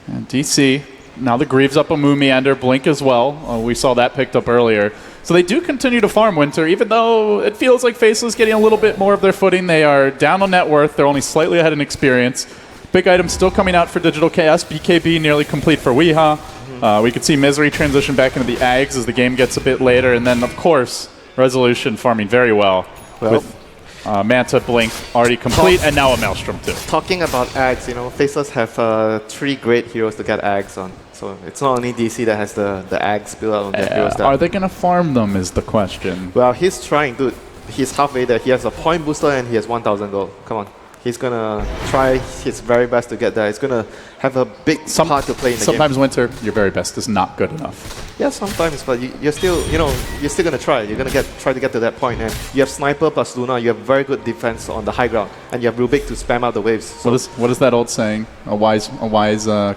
And DC... Now the Greaves up a Moon Meander, Blink as well. We saw that picked up earlier. So they do continue to farm Winter, even though it feels like Faceless getting a little bit more of their footing. They are down on net worth. They're only slightly ahead in experience. Big item still coming out for Digital Chaos. BKB nearly complete for Weeha. We could see Misery transition back into the Ags as the game gets a bit later. And then, of course, Resolution farming very well with Manta, Blink already complete, and now a Maelstrom too. Talking about Ags, Faceless have 3 great heroes to get Ags on. So it's not only DC that has the Ags built out on their heroes. Are they going to farm them is the question. Well, he's trying, dude. He's halfway there. He has a point booster and he has 1,000 gold. Come on. He's going to try his very best to get there. He's going to have a big part to play in the game. Sometimes Winter, your very best is not good enough. Yeah, sometimes, but you're still, you're still going to try. You're going to try to get to that point. And you have Sniper plus Luna. You have very good defense on the high ground. And you have Rubik to spam out the waves. So what is that old saying? A wise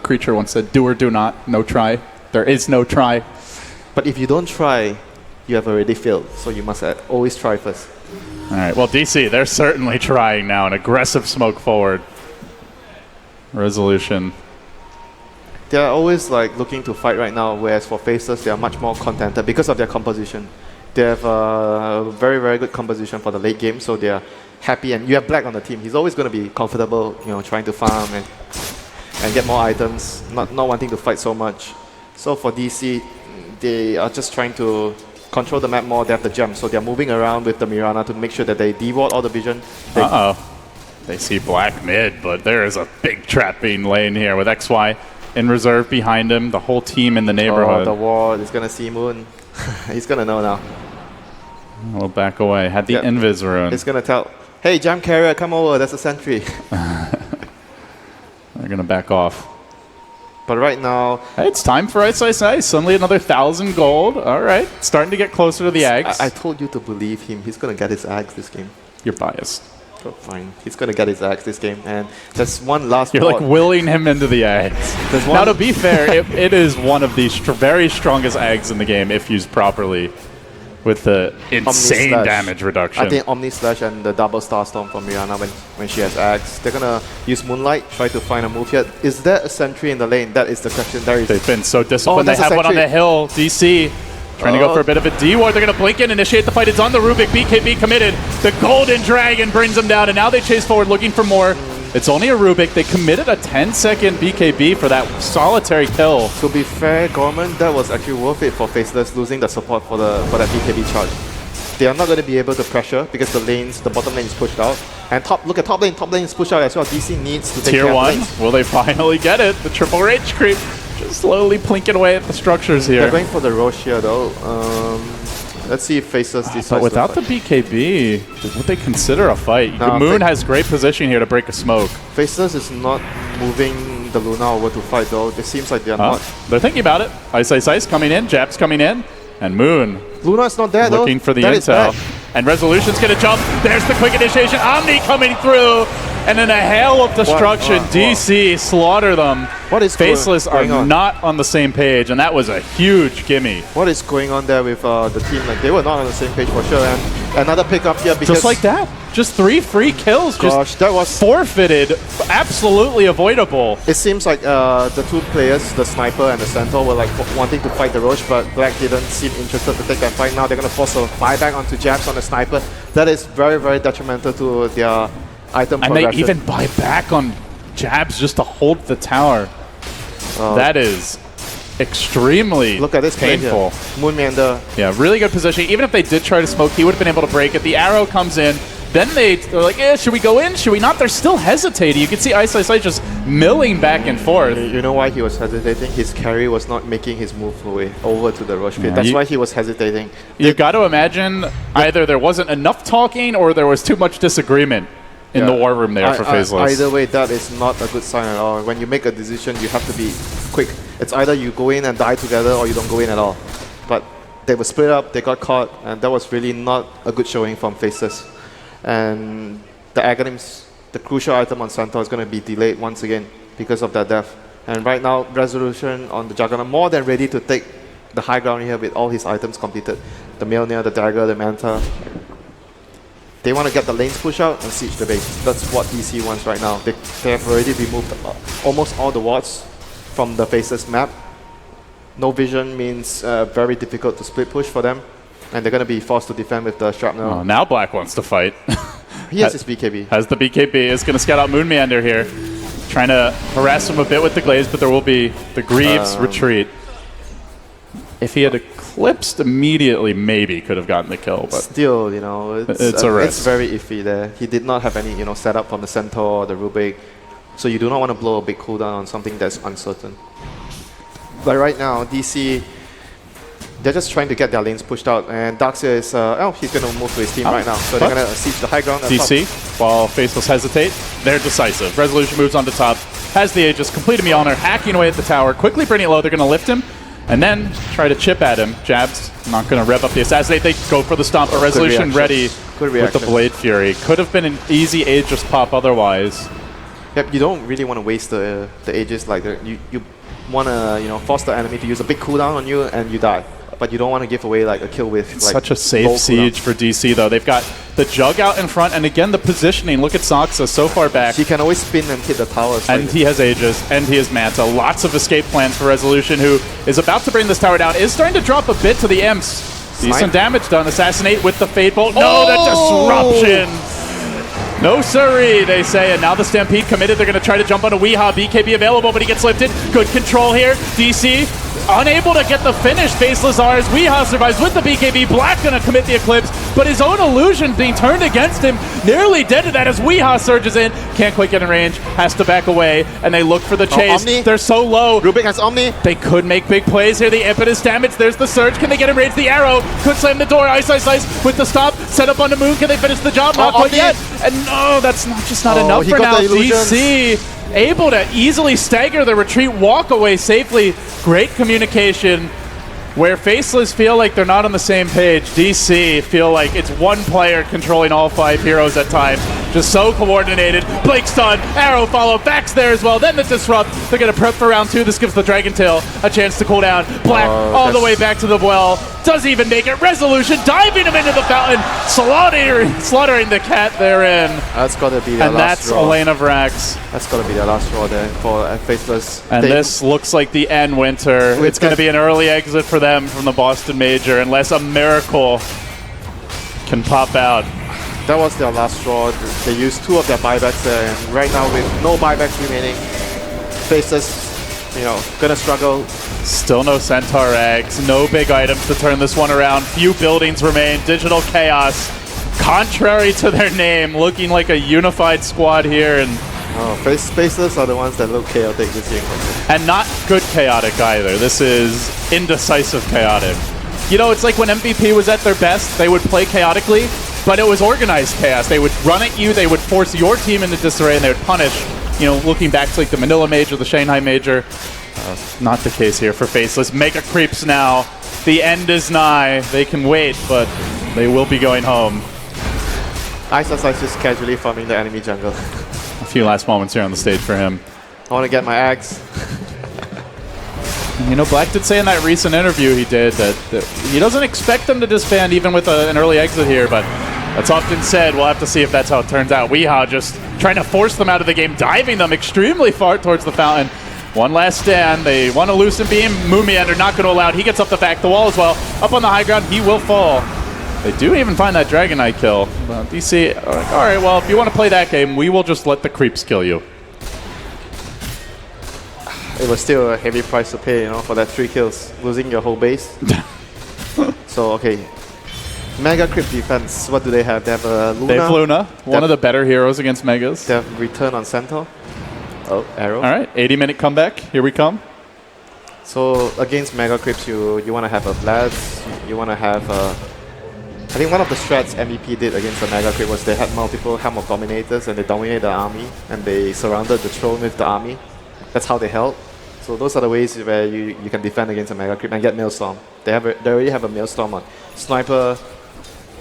creature once said, do or do not, no try. There is no try. But if you don't try, you have already failed. So you must always try first. All right, well, DC, they're certainly trying now. An aggressive smoke forward. Resolution. They're always looking to fight right now, whereas for Faceless, they are much more contented because of their composition. They have a very, very good composition for the late game, so they are happy. And you have Black on the team. He's always going to be comfortable, trying to farm and get more items, not wanting to fight so much. So for DC, they are just trying to control the map more. They have the gem, so they're moving around with the Mirana to make sure that they deward all the vision. They see Black mid, but there is a big trap being laid here with XY in reserve behind him. The whole team in the neighborhood. The ward is going to see Moon. He's going to know now. We'll back away. Had the Invis rune. He's going to tell, hey, Jam Carrier, come over. There's a sentry. They're going to back off. But right now... Hey, it's time for Ice. Suddenly another 1,000 gold. All right. Starting to get closer to the Ags. I told you to believe him. He's going to get his Ags this game. You're biased. Fine. He's going to get his axe this game. And there's one last You're like willing him into the eggs. Now, to be fair, it is one of the very strongest eggs in the game if used properly with the insane damage reduction. I think Omni Slash and the double Star Storm from Rihanna when she has axe. They're going to use Moonlight, try to find a move here. Is there a sentry in the lane? That is the question. They've been so disciplined. They have one on the hill. DC trying to go for a bit of a D-ward. They're going to blink in, initiate the fight. It's on the Rubik. BKB committed. The Golden Dragon brings them down, and now they chase forward looking for more. It's only a Rubik. They committed a 10-second BKB for that solitary kill. To be fair, Gorman, that was actually worth it for Faceless losing the support for that BKB charge. They are not going to be able to pressure because the bottom lane is pushed out. And look at top lane is pushed out as well. DC needs to take Tier care of 1, lanes. will they finally get it? The triple rage creep just slowly plinking away at the structures here. They're going for the Roche here though. Let's see if Faceless decides but without to the BKB, would they consider a fight? No, Moon has great position here to break a smoke. Faceless is not moving the Luna over to fight though. It seems like they're not. They're thinking about it. Ice coming in, Jab's coming in, and Moon Luna's not there though. Looking for the intel. And Resolution's going to jump. There's the quick initiation. Omni coming through. And in a hail of destruction, DC slaughter them. What is Faceless going are on? not on the same page, and that was a huge gimme. What is going on there with the team? Like, they were not on the same page for sure. And another pickup here because... Just like that. Just 3 free kills. Gosh, just that was... forfeited. Absolutely avoidable. It seems like the two players, the Sniper and the Centaur, were like wanting to fight the Roche, but Black didn't seem interested to take that fight. Now they're going to force a buyback onto Jabs on the Sniper. That is very, very detrimental to their item progression. And they even buy back on Jabs just to hold the tower. That is extremely Look at this painful. Moonmeander. Yeah, really good position. Even if they did try to smoke, he would have been able to break it. The arrow comes in. Then they're like, should we go in? Should we not? They're still hesitating. You can see Ice just milling back and forth. You know why he was hesitating? His carry was not making his move away over to the Roche pit. That's why he was hesitating. You've got to imagine either there wasn't enough talking or there was too much disagreement in the war room there for Faceless. Either way, that is not a good sign at all. When you make a decision, you have to be quick. It's either you go in and die together or you don't go in at all. But they were split up, they got caught, and that was really not a good showing from Faceless. And the Aghanims, the crucial item on Centaur, is going to be delayed once again because of that death. And right now, Resolution on the Juggernaut, more than ready to take the high ground here with all his items completed. The Mjolnir, the Dagger, the Manta. They want to get the lanes push out and siege the base. That's what DC wants right now. They have already removed almost all the wards from the Faceless map. No vision means very difficult to split push for them. And they're going to be forced to defend with the Shrapnel. Oh, now Black wants to fight. He has his BKB. Has the BKB. Is going to scout out Moonmeander here. Trying to harass him a bit with the Glaze, but there will be the Greaves retreat. If he had eclipsed immediately, maybe could have gotten the kill. But still, you know, it's a risk. It's very iffy there. He did not have any, setup from the Centaur or the Rubik. So you do not want to blow a big cooldown on something that's uncertain. But right now, DC... They're just trying to get their lanes pushed out, and Darkseer is, he's going to move to his team right now. So they're going to siege the high ground at DC, top. while Faceless hesitate, they're decisive. Resolution moves on to top, has the Aegis, complete Mjolnir, hacking away at the tower, quickly bringing it low, they're going to lift him, and then try to chip at him. Jabs not going to rev up the Assassinate, they go for the stomp, but Resolution ready with the Blade Fury. Could have been an easy Aegis pop otherwise. Yep, you don't really want to waste the Aegis like that. You want to, force the enemy to use a big cooldown on you and you die. But you don't want to give away like a kill with it's such a safe siege for DC though. They've got the Jug out in front, and again the positioning. Look at Soxa so far back. He can always spin and hit the towers. And he has Aegis, and he has Manta. Lots of escape plans for Resolution, who is about to bring this tower down. Is starting to drop a bit to the Imps. Decent damage done. Assassinate with the Fade Bolt. No, the disruption! No siree, they say, and now the Stampede committed. They're going to try to jump on a Weehaw. BKB available, but he gets lifted. Good control here. DC unable to get the finish. Faceless Rs. Weehaw survives with the BKB. Black going to commit the Eclipse, but his own illusion being turned against him. Nearly dead to that as Weehaw surges in. Can't quite get in range. Has to back away, and they look for the chase. Omni. They're so low. Rubik has Omni. They could make big plays here. The impetus damage. There's the surge. Can they get in range? The arrow could slam the door. Ice with the stop. Set up on the Moon. Can they finish the job? Not quite yet. And no, that's not enough for now. DC able to easily stagger the retreat, walk away safely. Great communication. Where Faceless feel like they're not on the same page, DC feel like it's one player controlling all 5 heroes at times. Just so coordinated. Blink stun, arrow follow, backs there as well. Then the disrupt. They're going to prep for round 2. This gives the Dragon Tail a chance to cool down. Black all the way back to the well. Doesn't even make it. Resolution diving him into the fountain. Slaughtering the cat therein. That's got to be their and last that's draw. Elena Vrax. That's got to be their last draw there for Faceless. And this looks like the end, Winter. It's going to be an early exit for them from the Boston Major unless a miracle can pop out. That was their last straw. They used 2 of their buybacks there, and right now with no buybacks remaining, Faceless, gonna struggle. Still no Centaur eggs, no big items to turn this one around. Few buildings remain. Digital Chaos, contrary to their name, looking like a unified squad here, and Faceless are the ones that look chaotic this game. and not good chaotic either. This is indecisive chaotic. It's like when MVP was at their best, they would play chaotically, but it was organized chaos. They would run at you, they would force your team into disarray, and they would punish, looking back to like the Manila Major, the Shanghai Major. Not the case here for Faceless. Mega creeps now. The end is nigh. They can wait, but they will be going home. Ice just casually farming the enemy jungle. A few last moments here on the stage for him. I want to get my axe. Black did say in that recent interview he did that he doesn't expect them to disband even with an early exit here, but that's often said. We'll have to see if that's how it turns out. Weehaw just trying to force them out of the game, diving them extremely far towards the fountain. One last stand. They want to loosen beam. Moomiander not going to allow it. He gets up the back the wall as well. Up on the high ground, he will fall. They do even find that Dragon Knight kill. DC, all right, well, if you want to play that game, we will just let the creeps kill you. It was still a heavy price to pay, for that 3 kills, losing your whole base. So, okay. Mega Creep defense, what do they have? They have Luna. They have Luna, one of the better heroes against Megas. They have Return on Centaur. Oh, Arrow. All right, 80-minute comeback. Here we come. So, against Mega Creeps, you want to have a Blast. You want to have I think one of the strats MVP did against the Mega Creep was they had multiple Helm of Dominators and they dominated the army and they surrounded the throne with the army. That's how they held. So those are the ways where you can defend against a Mega Creep and get Maelstrom. They already have a Maelstrom on. Sniper,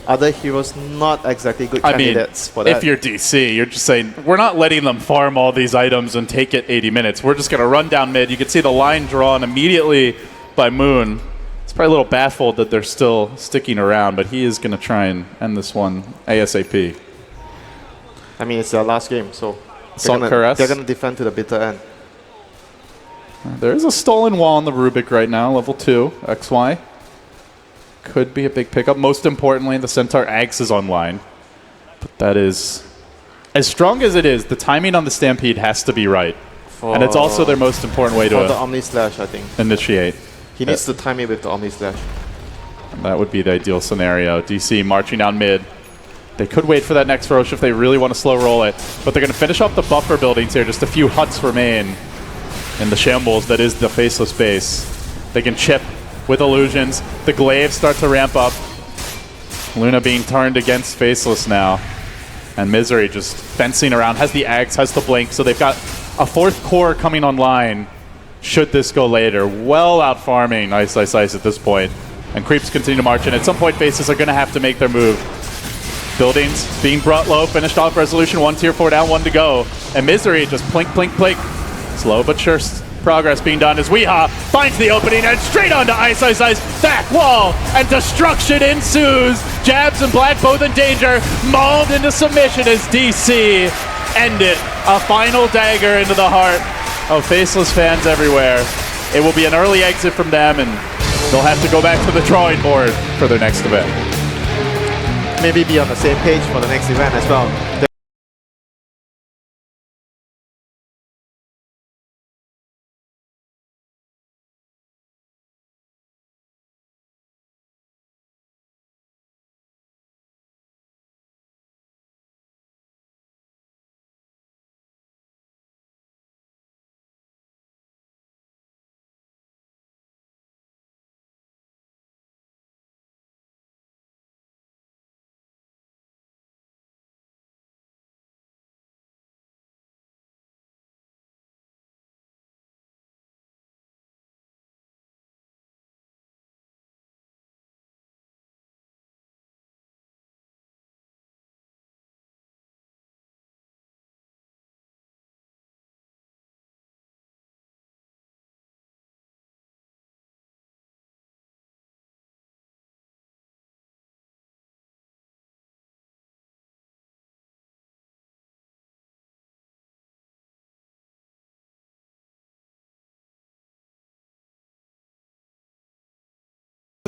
other heroes not exactly good candidates for that. If you're DC, you're just saying, we're not letting them farm all these items and take it 80 minutes. We're just going to run down mid. You can see the line drawn immediately by Moon. It's probably a little baffled that they're still sticking around, but he is going to try and end this one ASAP. I mean, it's their last game, so they're going to defend to the bitter end. There is a stolen wall on the Rubik right now, level 2, XY. Could be a big pickup. Most importantly, the Centaur Axe is online. But that is... As strong as it is, the timing on the Stampede has to be right. And it's also their most important way to the Omni Slash, I think. Initiate. He needs to time it with the Omni Slash. And that would be the ideal scenario. DC marching down mid. They could wait for that next Roche if they really want to slow roll it. But they're going to finish off the buffer buildings here. Just a few huts remain in the shambles that is the Faceless base. They can chip with illusions. The glaives start to ramp up. Luna being turned against Faceless now. And Misery just fencing around. Has the Axe, has the Blink. So they've got a 4th core coming online should this go later. Well out farming Ice at this point. And creeps continue to march in. At some point, Faceless are going to have to make their move. Buildings being brought low. Finished off Resolution. 1 tier 4 down, 1 to go. And Misery just plink, plink, plink. Slow but sure progress being done as Weehaw finds the opening and straight onto Ice. Back wall and destruction ensues. Jabs and Black both in danger. Mauled into submission as DC ended a final dagger into the heart of Faceless fans everywhere. It will be an early exit from them and they'll have to go back to the drawing board for their next event. Maybe be on the same page for the next event as well.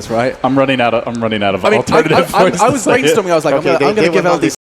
Faceless, right? I'm running out of I mean, alternative. I was brainstorming. I was like, Okay, I'm going to give were not LDC